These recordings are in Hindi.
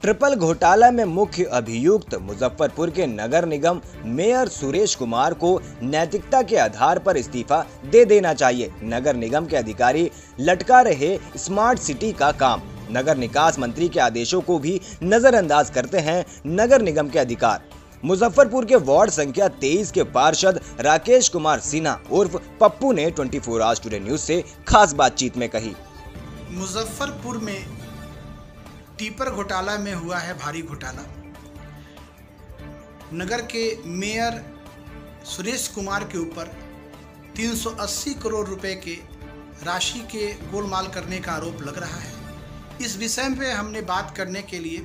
ट्रिपल घोटाला में मुख्य अभियुक्त मुजफ्फरपुर के नगर निगम मेयर सुरेश कुमार को नैतिकता के आधार पर इस्तीफा दे देना चाहिए। नगर निगम के अधिकारी लटका रहे स्मार्ट सिटी का काम। नगर निकास मंत्री के आदेशों को भी नजरअंदाज करते हैं नगर निगम के अधिकार। मुजफ्फरपुर के वार्ड संख्या 23 के पार्षद राकेश कुमार सिन्हा उर्फ पप्पू ने 24 आवर्स टुडे न्यूज से खास बातचीत में कही। मुजफ्फरपुर में टिपर घोटाला में हुआ है भारी घोटाला। नगर के मेयर सुरेश कुमार के ऊपर 380 करोड़ रुपए के राशि के गोलमाल करने का आरोप लग रहा है। इस विषय में हमने बात करने के लिए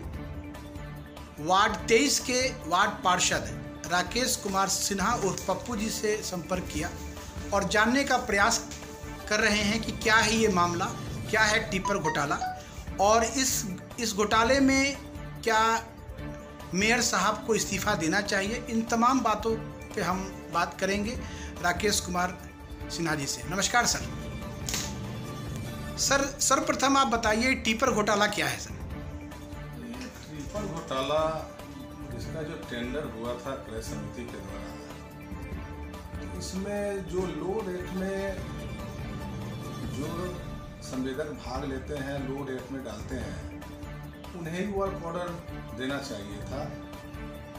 वार्ड 23 के वार्ड पार्षद राकेश कुमार सिन्हा और पप्पू जी से संपर्क किया और जानने का प्रयास कर रहे हैं कि क्या है ये मामला, क्या है टिपर घोटाला और इस घोटाले में क्या मेयर साहब को इस्तीफा देना चाहिए। इन तमाम बातों पे हम बात करेंगे राकेश कुमार सिन्हा जी से। नमस्कार सर। सर्वप्रथम आप बताइए टिपर घोटाला क्या है सर? टिपर घोटाला इसका जो टेंडर हुआ था क्रय समिति के द्वारा, इसमें जो लो रेट में जो संवेदक भाग लेते हैं, लो रेट में डालते हैं, उन्हें ही वर्क ऑर्डर देना चाहिए था।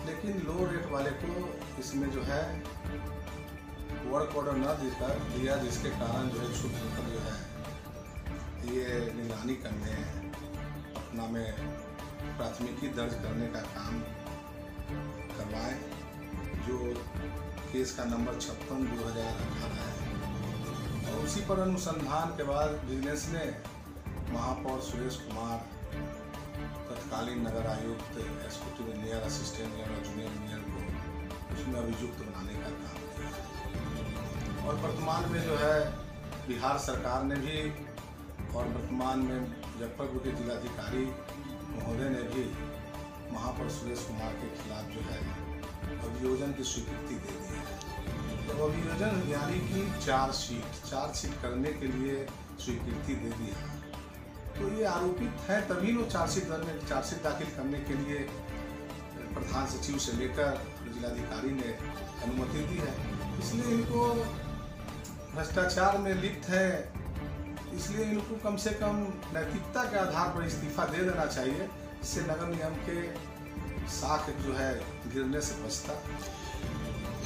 लेकिन लो रेट वाले को इसमें जो है वर्क ऑर्डर न देकर दिया, जिसके कारण जो है छूट होकर जो है ये निगरानी करने, पटना में प्राथमिकी दर्ज करने का काम करवाए, जो केस का नंबर 56/2018 है। और उसी पर अनुसंधान के बाद विजिलेंस ने महापौर सुरेश कुमार, तत्कालीन नगर आयुक्त, एग्जीक्यूटिव इंजीनियर, असिस्टेंट इंजीनियर और जूनियर इंजीनियर को उसमें अभियुक्त बनाने का काम किया। और वर्तमान में जो है बिहार सरकार ने भी और वर्तमान में मुजफ्फरपुर के जिलाधिकारी महोदय ने भी महापौर सुरेश कुमार के खिलाफ जो है अभियोजन की स्वीकृति दे दी है। जब अभियोजन यानी कि चार्जशीट करने के लिए स्वीकृति दे दी है, तो ये आरोपित है, तभी वो चार्जशीट दाखिल करने के लिए प्रधान सचिव से लेकर जिलाधिकारी ने अनुमति दी है। इसलिए इनको भ्रष्टाचार में लिप्त है, इसलिए इनको कम से कम नैतिकता के आधार पर इस्तीफा दे देना चाहिए। इससे नगर निगम के साख जो है गिरने से बचता।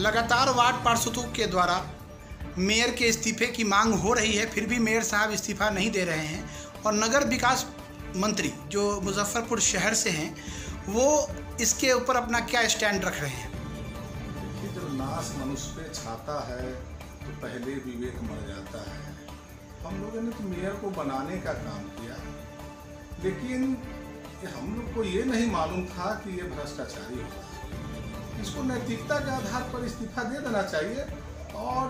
लगातार वार्ड पार्षदों के द्वारा मेयर के इस्तीफे की मांग हो रही है, फिर भी मेयर साहब इस्तीफा नहीं दे रहे हैं और नगर विकास मंत्री जो मुजफ्फरपुर शहर से हैं वो इसके ऊपर अपना क्या स्टैंड रख रहे हैं? देखिए, जब नाश मनुष्य पे छाता है तो पहले विवेक मर जाता है। हम लोगों ने तो मेयर को बनाने का काम किया, लेकिन हम लोग को ये नहीं मालूम था कि ये भ्रष्टाचारी होगा। इसको नैतिकता के आधार पर इस्तीफा दे देना चाहिए और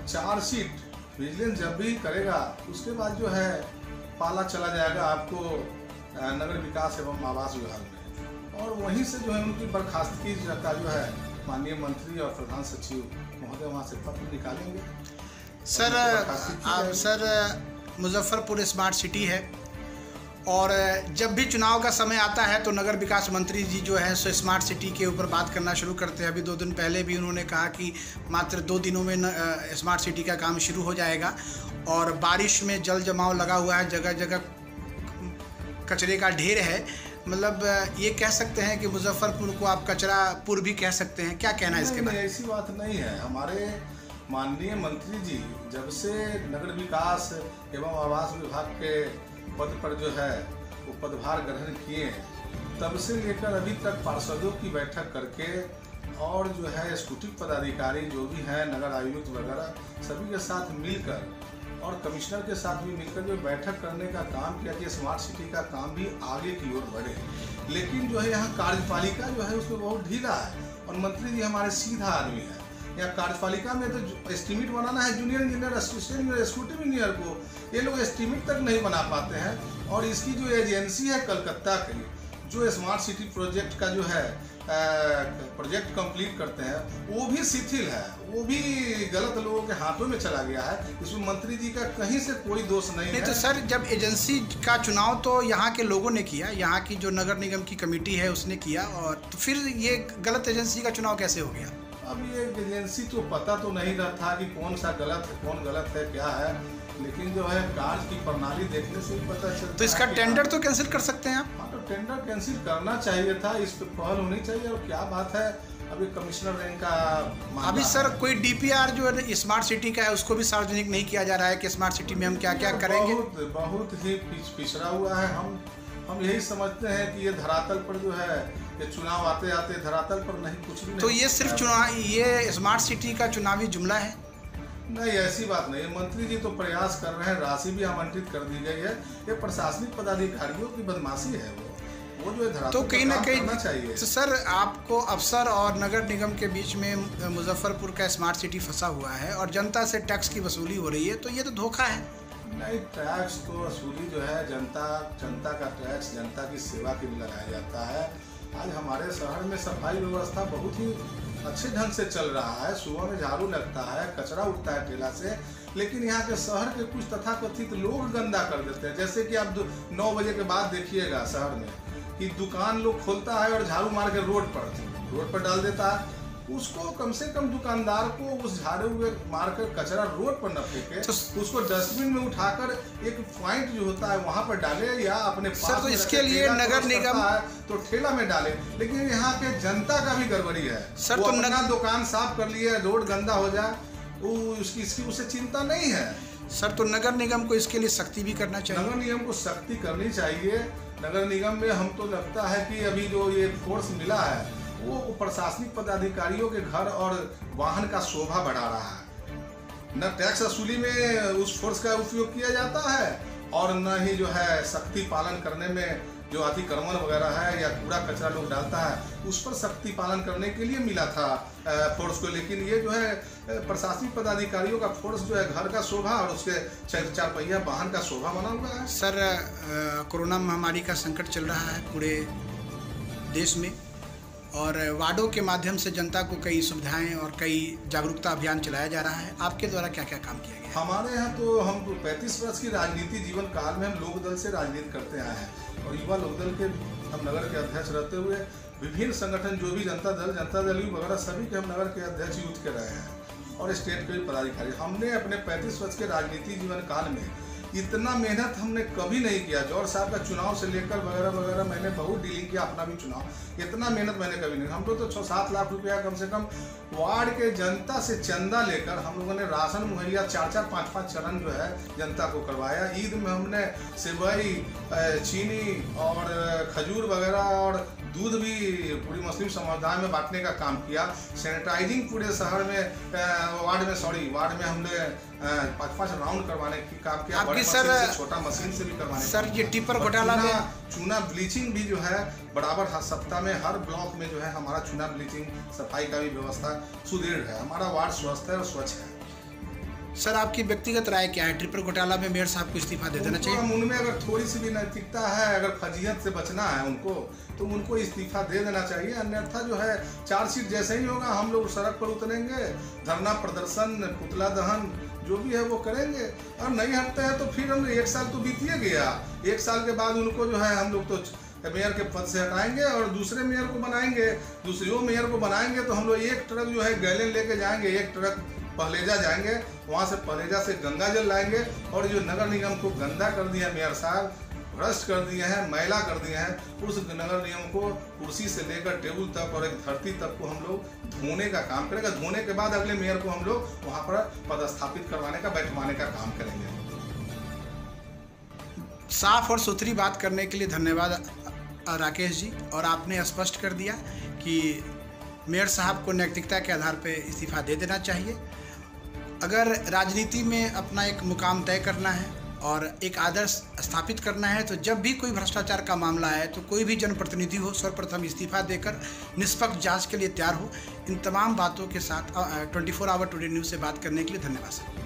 चार्जशीट विजिलेंस जब भी करेगा उसके बाद जो है पाला चला जाएगा आपको नगर विकास एवं आवास विभाग में, और वहीं से जो है उनकी बर्खास्तगी का जो है माननीय मंत्री और प्रधान सचिव महोदय वहाँ से पत्र निकालेंगे। सर मुजफ्फरपुर स्मार्ट सिटी है और जब भी चुनाव का समय आता है तो नगर विकास मंत्री जी जो है सो स्मार्ट सिटी के ऊपर बात करना शुरू करते हैं। अभी 2 दिन पहले भी उन्होंने कहा कि मात्र 2 दिनों में स्मार्ट सिटी का काम शुरू हो जाएगा और बारिश में जल जमाव लगा हुआ है, जगह जगह कचरे का ढेर है। मतलब ये कह सकते हैं कि मुजफ्फरपुर को आप कचरापुर भी कह सकते हैं। क्या कहना है इसके बारे में? ऐसी बात नहीं है। हमारे माननीय मंत्री जी जब से नगर विकास एवं आवास विभाग के पद पर जो है वो पदभार ग्रहण किए, तब से लेकर अभी तक पार्षदों की बैठक करके और जो है एग्जीक्यूटिव पदाधिकारी जो भी हैं, नगर आयुक्त वगैरह सभी के साथ मिलकर और कमिश्नर के साथ भी मिलकर जो बैठक करने का काम किया कि स्मार्ट सिटी का काम भी आगे की ओर बढ़े। लेकिन जो है यहाँ कार्यपालिका जो है उसमें बहुत ढीला है और मंत्री जी हमारे सीधा आदमी है। या कार्यपालिका में तो एस्टीमेट बनाना है junior engineer, assistant engineer, executive engineer को, ये लोग एस्टीमेट तक नहीं बना पाते हैं। और इसकी जो एजेंसी है कलकत्ता की, जो स्मार्ट सिटी प्रोजेक्ट का जो है प्रोजेक्ट कंप्लीट करते हैं वो भी शिथिल है, वो भी गलत लोगों के हाथों में चला गया है। इसमें मंत्री जी का कहीं से कोई दोष नहीं है। तो सर जब एजेंसी का चुनाव तो यहाँ के लोगों ने किया, यहाँ की जो नगर निगम की कमेटी है उसने किया, और तो फिर ये गलत एजेंसी का चुनाव कैसे हो गया? अब ये एजेंसी तो पता तो नहीं रहा था कि कौन सा गलत है, कौन गलत है, क्या है, लेकिन जो है कार्य की प्रणाली देखने से ही पता चलता है। तो इसका टेंडर तो कैंसिल कर सकते हैं आप? हाँ, तो टेंडर कैंसिल करना चाहिए था, इस पर पहल होनी चाहिए। और क्या बात है, अभी कमिश्नर रैंक का अभी सर कोई डीपीआर जो है स्मार्ट सिटी का है उसको भी सार्वजनिक नहीं किया जा रहा है कि स्मार्ट सिटी में हम क्या क्या करेंगे। बहुत ही पिछड़ा हुआ है। हम यही समझते हैं कि ये धरातल पर जो है ये चुनाव आते आते धरातल पर नहीं, कुछ भी नहीं। तो ये सिर्फ चुनाव, ये स्मार्ट सिटी का चुनावी जुमला है? नहीं, ऐसी बात नहीं है। मंत्री जी तो प्रयास कर रहे हैं, राशि भी आमंत्रित कर दी गई है। ये प्रशासनिक पदाधिकारियों की बदमाशी है, वो जो है तो कहीं ना कहीं चाहिए। तो सर आपको अफसर और नगर निगम के बीच में मुजफ्फरपुर का स्मार्ट सिटी फंसा हुआ है और जनता से टैक्स की वसूली हो रही है, तो ये तो धोखा है। नहीं, टैक्स तो वसूली जो है जनता का टैक्स जनता की सेवा के लिए लगाया जाता है। आज हमारे शहर में सफाई व्यवस्था बहुत ही अच्छे ढंग से चल रहा है। सुबह में झाड़ू लगता है, कचरा उठता है ठेला से, लेकिन यहाँ के शहर के कुछ तथाकथित लोग गंदा कर देते हैं। जैसे कि आप 9 बजे के बाद देखिएगा शहर में कि दुकान लोग खोलता है और झाड़ू मार के रोड पर डाल देता है। उसको कम से कम दुकानदार को उस झाड़ू में मारकर कचरा रोड पर न फेंके, उसको डस्टबिन में उठाकर एक पॉइंट जो होता है वहां पर डाले, या अपने पास तो इसके लिए नगर निगम तो ठेला में डाले। लेकिन यहाँ के जनता का भी गड़बड़ी है। सर वो अपना दुकान साफ कर लिए, रोड गंदा हो जाए, इसकी उसे चिंता नहीं है। सर तो नगर निगम को इसके लिए सख्ती भी करना चाहिए। नगर निगम को सख्ती करनी चाहिए। नगर निगम में हम तो लगता है कि अभी जो ये फोर्स मिला है वो प्रशासनिक पदाधिकारियों के घर और वाहन का शोभा बढ़ा रहा है। न टैक्स वसूली में उस फोर्स का उपयोग किया जाता है और न ही जो है सख्ती पालन करने में जो अतिक्रमण वगैरह है या कूड़ा कचरा लोग डालता है उस पर सख्ती पालन करने के लिए मिला था फोर्स को। लेकिन ये जो है प्रशासनिक पदाधिकारियों का फोर्स जो है घर का शोभा और उसके 4 पहिया वाहन का शोभा बना हुआ है। सर कोरोना महामारी का संकट चल रहा है पूरे देश में और वार्डों के माध्यम से जनता को कई सुविधाएं और कई जागरूकता अभियान चलाया जा रहा है। आपके द्वारा क्या क्या काम किया गया? हमारे यहाँ तो हम 35 वर्ष की राजनीति जीवन काल में हम लोकदल से राजनीति करते आए हैं और युवा लोकदल के हम नगर के अध्यक्ष रहते हुए विभिन्न संगठन जो भी जनता दल वगैरह सभी के हम नगर के अध्यक्ष यूथ के रहे हैं और स्टेट के पदाधिकारी। हमने अपने 35 वर्ष के राजनीति जीवन काल में इतना मेहनत हमने कभी नहीं किया। जौहर साहब का चुनाव से लेकर वगैरह वगैरह मैंने बहुत डीलिंग किया, अपना भी चुनाव, इतना मेहनत मैंने कभी नहीं। हम लोग तो 6-7 लाख रुपया कम से कम वार्ड के जनता से चंदा लेकर हम लोगों ने राशन मुहैया 4-4, 5-5 चरण जो है जनता को करवाया। ईद में हमने सेवई, चीनी और खजूर वगैरह और दूध भी पूरी मुस्लिम समुदाय में बांटने का काम किया। सैनिटाइजिंग पूरे शहर में वार्ड में हमने 5-5 राउंड करवाने की काम किया। बड़ी मशीन से, छोटा मशीन से भी करवाने। सर ये टिपर घोटाला में चूना ब्लीचिंग भी जो है बराबर हर सप्ताह में हर ब्लॉक में जो है हमारा चूना ब्लीचिंग सफाई का भी व्यवस्था सुदृढ़ है। हमारा वार्ड स्वस्थ है और स्वच्छ है। सर आपकी व्यक्तिगत राय क्या है? ट्रिपल घोटाला में मेयर साहब को इस्तीफा दे देना चाहिए? उनमें अगर थोड़ी सी भी नैतिकता है, अगर फजीहत से बचना है उनको, तो उनको इस्तीफा दे देना चाहिए। अन्यथा जो है चार्जशीट जैसे ही होगा हम लोग सड़क पर उतरेंगे, धरना प्रदर्शन, पुतला दहन जो भी है वो करेंगे। और नहीं हटते हैं तो फिर हम 1 साल तो बीतिए गया, 1 साल के बाद उनको जो है हम लोग तो मेयर के पद से हटाएंगे और दूसरे मेयर को बनाएंगे। दूसरे मेयर को बनाएंगे तो हम लोग 1 ट्रक जो है गैलन लेके जाएंगे, 1 ट्रक पहलेजा जाएंगे, वहाँ से पहलेजा से गंगा जल लाएंगे। और जो नगर निगम को गंदा कर दिया मेयर साहब, भ्रष्ट कर दिए हैं, मैला कर दिए हैं, उस नगर निगम को कुर्सी से लेकर टेबल तक और एक धरती तक को हम लोग धोने का काम करेंगे। धोने के बाद अगले मेयर को हम लोग वहाँ पर पदस्थापित करवाने का, बैठवाने का काम करेंगे। साफ और सुथरी बात करने के लिए धन्यवाद राकेश जी। और आपने स्पष्ट कर दिया कि मेयर साहब को नैतिकता के आधार पर इस्तीफा दे देना चाहिए। अगर राजनीति में अपना एक मुकाम तय करना है और एक आदर्श स्थापित करना है तो जब भी कोई भ्रष्टाचार का मामला है तो कोई भी जनप्रतिनिधि हो सर्वप्रथम इस्तीफा देकर निष्पक्ष जांच के लिए तैयार हो। इन तमाम बातों के साथ 24 आवर टुडे न्यूज़ से बात करने के लिए धन्यवाद सर।